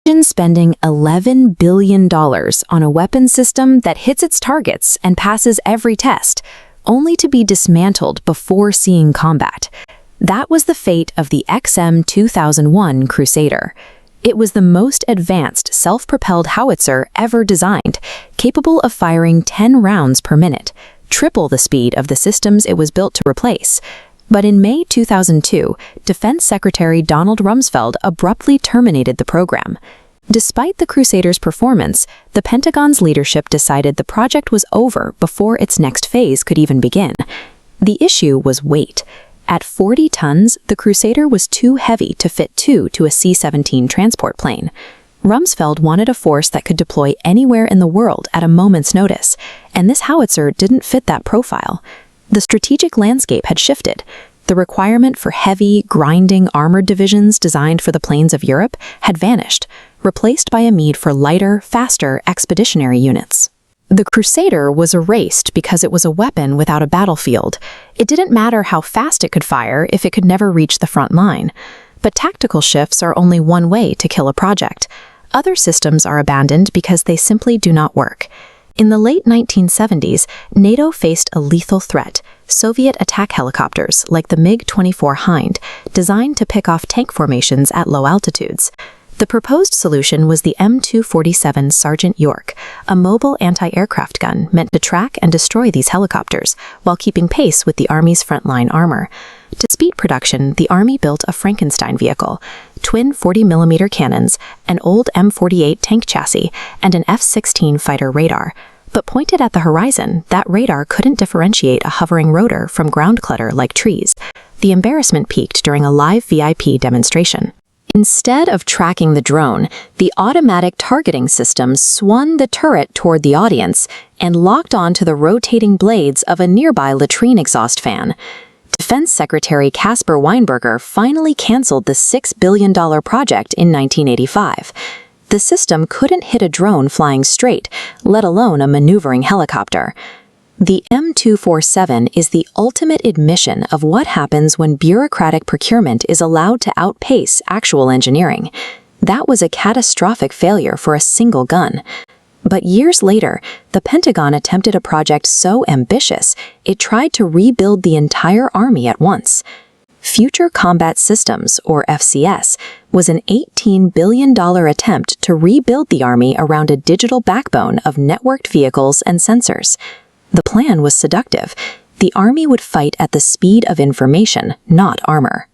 Imagine spending $11 billion on a weapon system that hits its targets and passes every test, only to be dismantled before seeing combat. That was the fate of the XM2001 Crusader. It was the most advanced self-propelled howitzer ever designed, capable of firing 10 rounds per minute, triple the speed of the systems it was built to replace. But in May 2002, Defense Secretary Donald Rumsfeld abruptly terminated the program. Despite the Crusader's performance, the Pentagon's leadership decided the project was over before its next phase could even begin. The issue was weight. At 40 tons, the Crusader was too heavy to fit two to a C-17 transport plane. Rumsfeld wanted a force that could deploy anywhere in the world at a moment's notice, and this howitzer didn't fit that profile. The strategic landscape had shifted. The requirement for heavy, grinding armored divisions designed for the plains of Europe had vanished, replaced by a need for lighter, faster expeditionary units. The Crusader was erased because it was a weapon without a battlefield. It didn't matter how fast it could fire if it could never reach the front line. But tactical shifts are only one way to kill a project. Other systems are abandoned because they simply do not work. In the late 1970s, NATO faced a lethal threat: Soviet attack helicopters like the MiG-24 Hind, designed to pick off tank formations at low altitudes. The proposed solution was the M247 Sergeant York, a mobile anti-aircraft gun meant to track and destroy these helicopters while keeping pace with the Army's frontline armor. To speed production, the Army built a Frankenstein vehicle, twin 40mm cannons, an old M48 tank chassis, and an F-16 fighter radar. But pointed at the horizon, that radar couldn't differentiate a hovering rotor from ground clutter like trees. The embarrassment peaked during a live VIP demonstration. Instead of tracking the drone, the automatic targeting system swung the turret toward the audience and locked onto the rotating blades of a nearby latrine exhaust fan. Defense Secretary Caspar Weinberger finally canceled the $6 billion project in 1985. The system couldn't hit a drone flying straight, let alone a maneuvering helicopter. The M247 is the ultimate admission of what happens when bureaucratic procurement is allowed to outpace actual engineering. That was a catastrophic failure for a single gun. But years later, the Pentagon attempted a project so ambitious, it tried to rebuild the entire Army at once. Future Combat Systems, or FCS, was an $18 billion attempt to rebuild the Army around a digital backbone of networked vehicles and sensors. The plan was seductive. The Army would fight at the speed of information, not armor.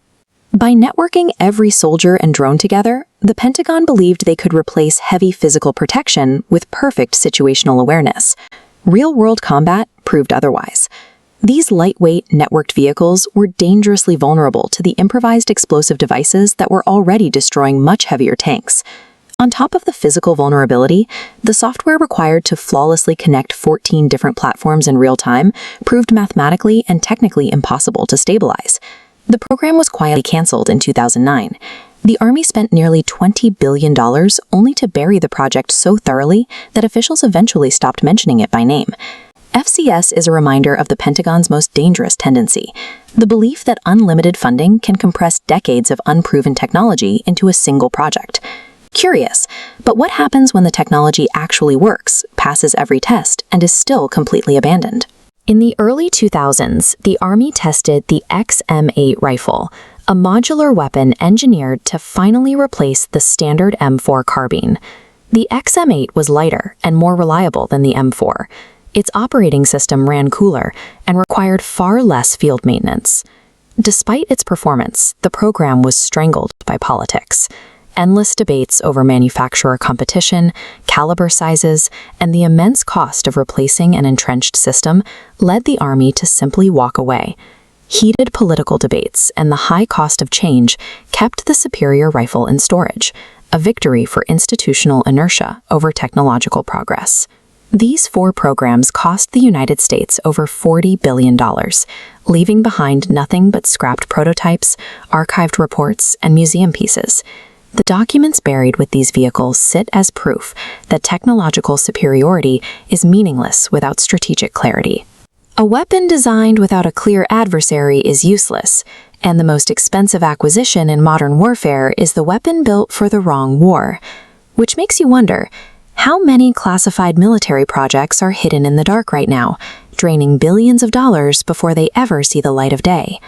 By networking every soldier and drone together, the Pentagon believed they could replace heavy physical protection with perfect situational awareness. Real-world combat proved otherwise. These lightweight, networked vehicles were dangerously vulnerable to the improvised explosive devices that were already destroying much heavier tanks. On top of the physical vulnerability, the software required to flawlessly connect 14 different platforms in real time proved mathematically and technically impossible to stabilize. The program was quietly canceled in 2009. The Army spent nearly $20 billion only to bury the project so thoroughly that officials eventually stopped mentioning it by name. FCS is a reminder of the Pentagon's most dangerous tendency: the belief that unlimited funding can compress decades of unproven technology into a single project. Curious, but what happens when the technology actually works, passes every test, and is still completely abandoned? In the early 2000s, the Army tested the XM8 rifle, a modular weapon engineered to finally replace the standard M4 carbine. The XM8 was lighter and more reliable than the M4. Its operating system ran cooler and required far less field maintenance. Despite its performance, the program was strangled by politics. Endless debates over manufacturer competition, caliber sizes, and the immense cost of replacing an entrenched system led the Army to simply walk away. Heated political debates and the high cost of change kept the superior rifle in storage, a victory for institutional inertia over technological progress. These 4 programs cost the United States over $40 billion, leaving behind nothing but scrapped prototypes, archived reports, and museum pieces. The documents buried with these vehicles sit as proof that technological superiority is meaningless without strategic clarity. A weapon designed without a clear adversary is useless, and the most expensive acquisition in modern warfare is the weapon built for the wrong war. Which makes you wonder, how many classified military projects are hidden in the dark right now, draining billions of dollars before they ever see the light of day?